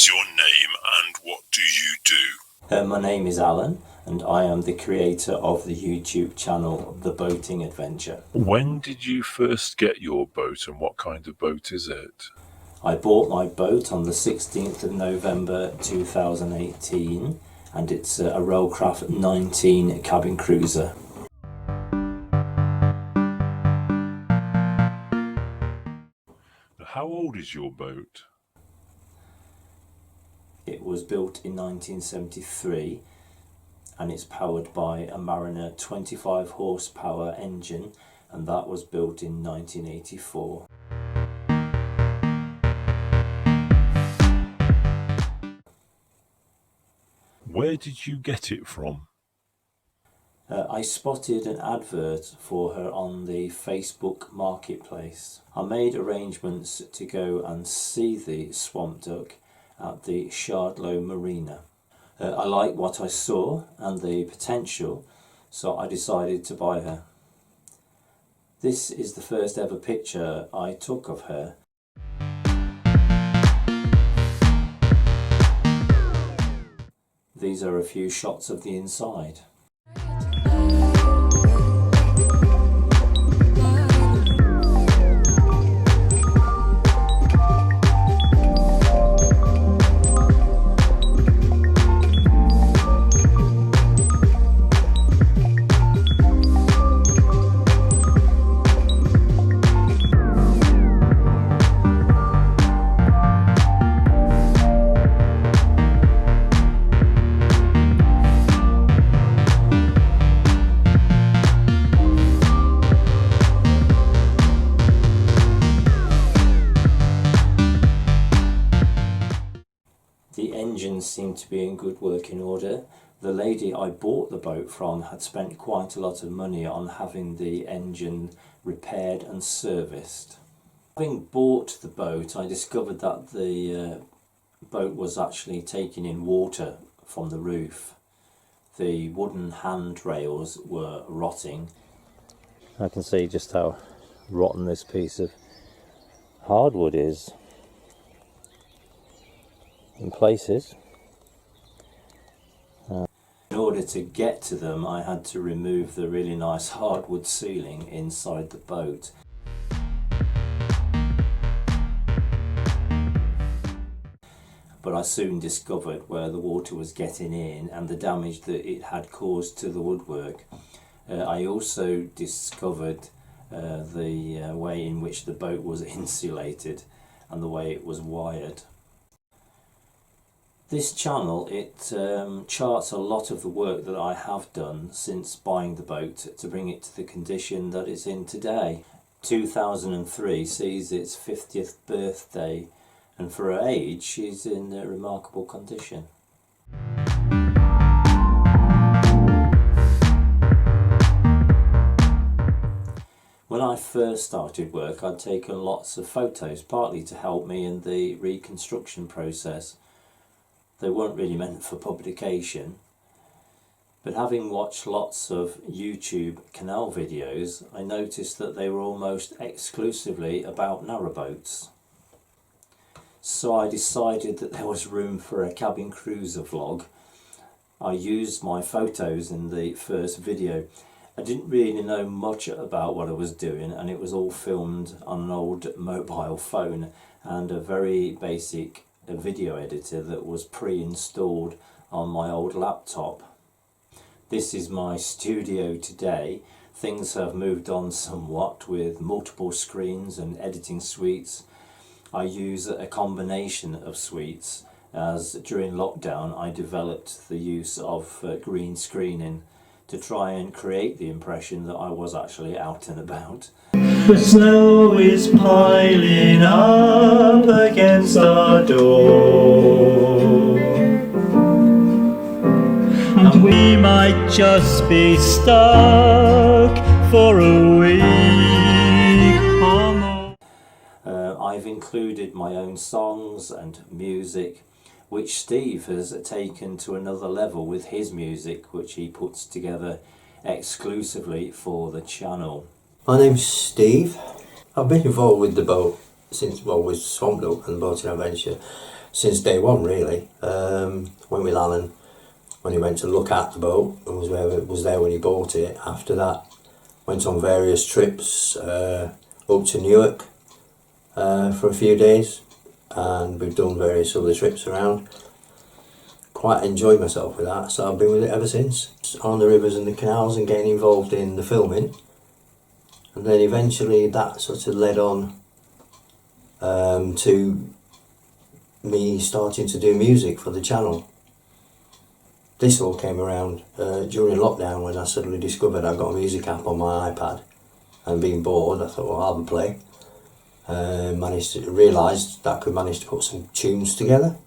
is your name and what do you do? My name is Alan and I am the creator of the YouTube channel The Boating Adventure. When did you first get your boat and what kind of boat is it? I bought my boat on the 16th of November 2018 and it's a Rollcraft 19 cabin cruiser. How old is your boat? It was built in 1973 and it's powered by a Mariner 25 horsepower engine, and that was built in 1984. Where did you get it from? I spotted an advert for her on the Facebook marketplace. I made arrangements to go and see the swamp duck at the Shardlow Marina. I liked what I saw and the potential, so I decided to buy her. This is the first ever picture I took of her. These are a few shots of the inside. The engines seemed to be in good working order. The lady I bought the boat from had spent quite a lot of money on having the engine repaired and serviced. Having bought the boat, I discovered that the boat was actually taking in water from the roof. The wooden handrails were rotting. I can see just how rotten this piece of hardwood is in places. In order to get to them, I had to remove the really nice hardwood ceiling inside the boat. But I soon discovered where the water was getting in and the damage that it had caused to the woodwork. I also discovered the way in which the boat was insulated and the way it was wired. This channel, it charts a lot of the work that I have done since buying the boat to bring it to the condition that it's in today. 2003 sees its 50th birthday, and for her age she's in a remarkable condition. When I first started work, I'd taken lots of photos, partly to help me in the reconstruction process. They weren't really meant for publication, but having watched lots of YouTube canal videos, I noticed that they were almost exclusively about narrowboats. So I decided that there was room for a cabin cruiser vlog. I used my photos in the first video. I didn't really know much about what I was doing, and it was all filmed on an old mobile phone and a very basic video editor that was pre-installed on my old laptop. This is my studio today. Things have moved on somewhat with multiple screens and editing suites. I use a combination of suites, as during lockdown I developed the use of green screening to try and create the impression that I was actually out and about. The snow is piling up against our door, and we might just be stuck for a week or more. I've included my own songs and music, which Steve has taken to another level with his music, which he puts together exclusively for the channel. My name's Steve. I've been involved with the boat since, well, with Swamp Duck and Boating Adventure since day one really. Went with Alan when he went to look at the boat and was there when he bought it. After that, went on various trips up to Newark for a few days, and we've done various other trips around. Quite enjoyed myself with that, so I've been with it ever since. On the rivers and the canals and getting involved in the filming, and then eventually that sort of led on to me starting to do music for the channel. This all came around during lockdown, when I suddenly discovered I got a music app on my iPad, and being bored I thought, well, I'll have a play. Realised that I could manage to put some tunes together.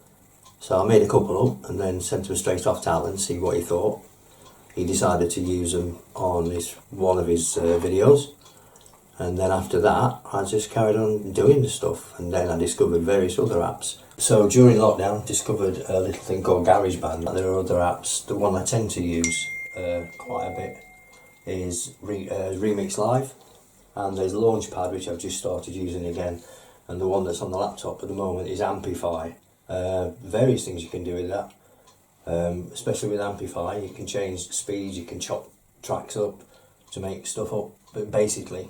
So I made a couple up and then sent them straight off to Alan, see what he thought. He decided to use them on one of his videos, and then after that I just carried on doing the stuff, and then I discovered various other apps. So during lockdown, discovered a little thing called GarageBand. There are other apps. The one I tend to use quite a bit is Remix Live, and there's Launchpad, which I've just started using again, and the one that's on the laptop at the moment is Amplify. Various things you can do with that, especially with Amplify. You can change speeds, you can chop tracks up to make stuff up. But basically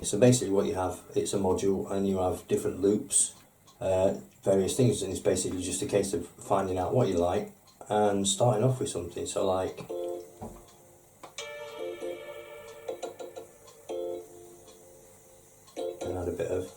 what you have, it's a module, and you have different loops, various things, and it's basically just a case of finding out what you like and starting off with something. So like, and add a bit of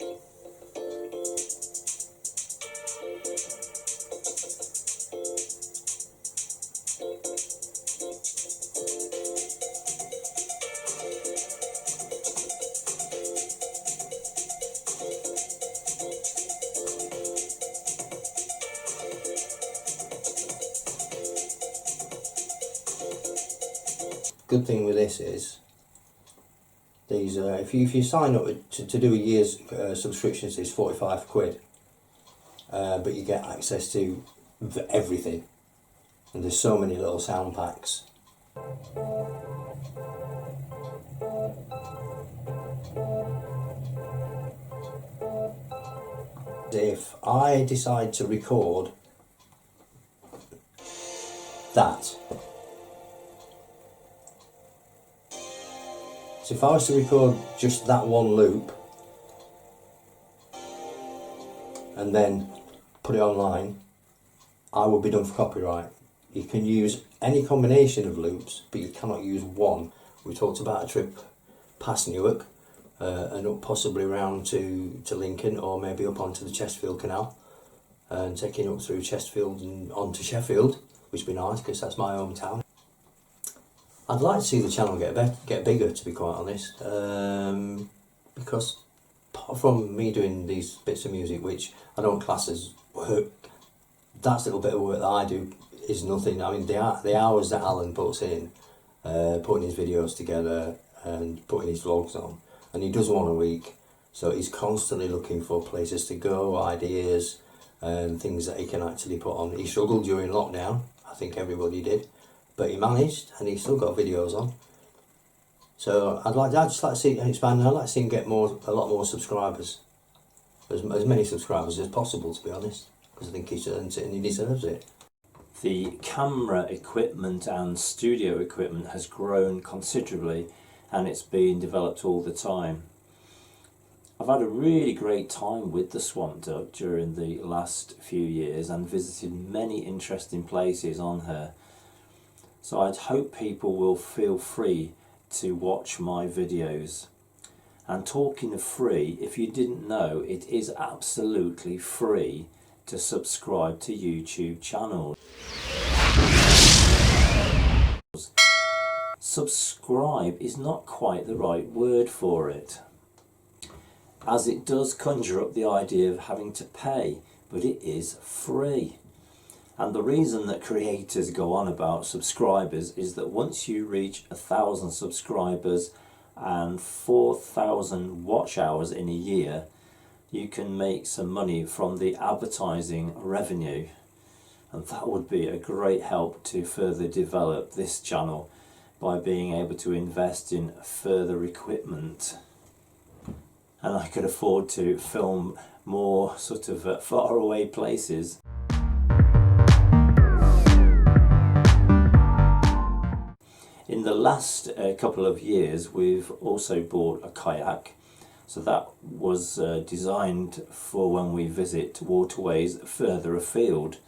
good thing with this is these if you sign up to do a year's subscription, it's 45 quid, but you get access to everything, and there's so many little sound packs. If I decide to record that, so if I was to record just that one loop and then put it online, I would be done for copyright. You can use any combination of loops, but you cannot use one. We talked about a trip past Newark and up possibly around to Lincoln, or maybe up onto the Chesterfield Canal, and taking up through Chesterfield and onto Sheffield, which would be nice because that's my hometown. I'd like to see the channel get bigger, to be quite honest, because apart from me doing these bits of music, which I don't class as work, that little bit of work that I do is nothing. I mean, the hours that Alan puts in, putting his videos together and putting his vlogs on, and he does one a week, so he's constantly looking for places to go, ideas, and things that he can actually put on. He struggled during lockdown, I think everybody did, but he managed, and he's still got videos on. So I'd just like to see him expand. I'd like to see him get a lot more subscribers, as many subscribers as possible, to be honest, because I think he's earned it and he deserves it. The camera equipment and studio equipment has grown considerably, and it's being developed all the time. I've had a really great time with the Swamp Duck during the last few years and visited many interesting places on her. So I'd hope people will feel free to watch my videos. And talking of free, if you didn't know, it is absolutely free to subscribe to YouTube channels. Subscribe is not quite the right word for it, as it does conjure up the idea of having to pay, but it is free. And the reason that creators go on about subscribers is that once you reach 1,000 subscribers and 4,000 watch hours in a year, you can make some money from the advertising revenue. And that would be a great help to further develop this channel by being able to invest in further equipment. And I could afford to film more sort of far away places. last couple of years we've also bought a kayak, so that was designed for when we visit waterways further afield,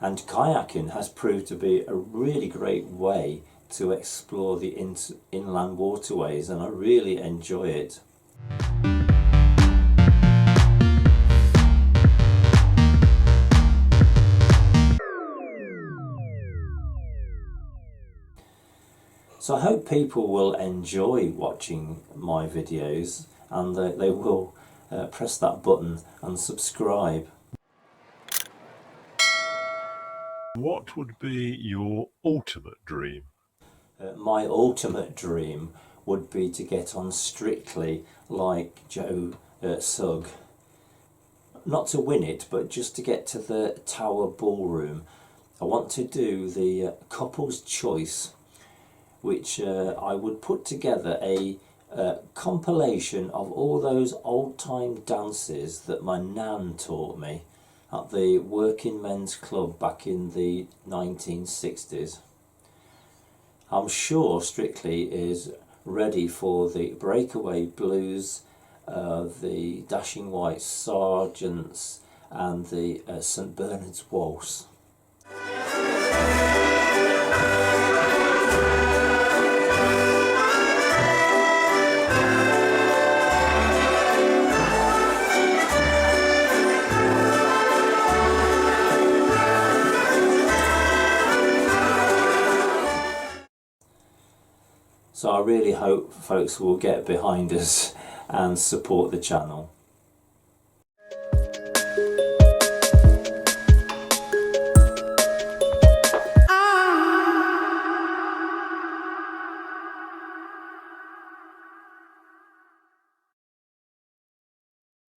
and kayaking has proved to be a really great way to explore the inland waterways, and I really enjoy it. So I hope people will enjoy watching my videos, and they will press that button and subscribe. What would be your ultimate dream? My ultimate dream would be to get on Strictly like Joe Sugg. Not to win it, but just to get to the Tower Ballroom. I want to do the Couple's Choice, which I would put together a compilation of all those old-time dances that my nan taught me at the Working Men's Club back in the 1960s. I'm sure Strictly is ready for the Breakaway Blues, the Dashing White Sergeants, and the St Bernard's Waltz. So I really hope folks will get behind us and support the channel.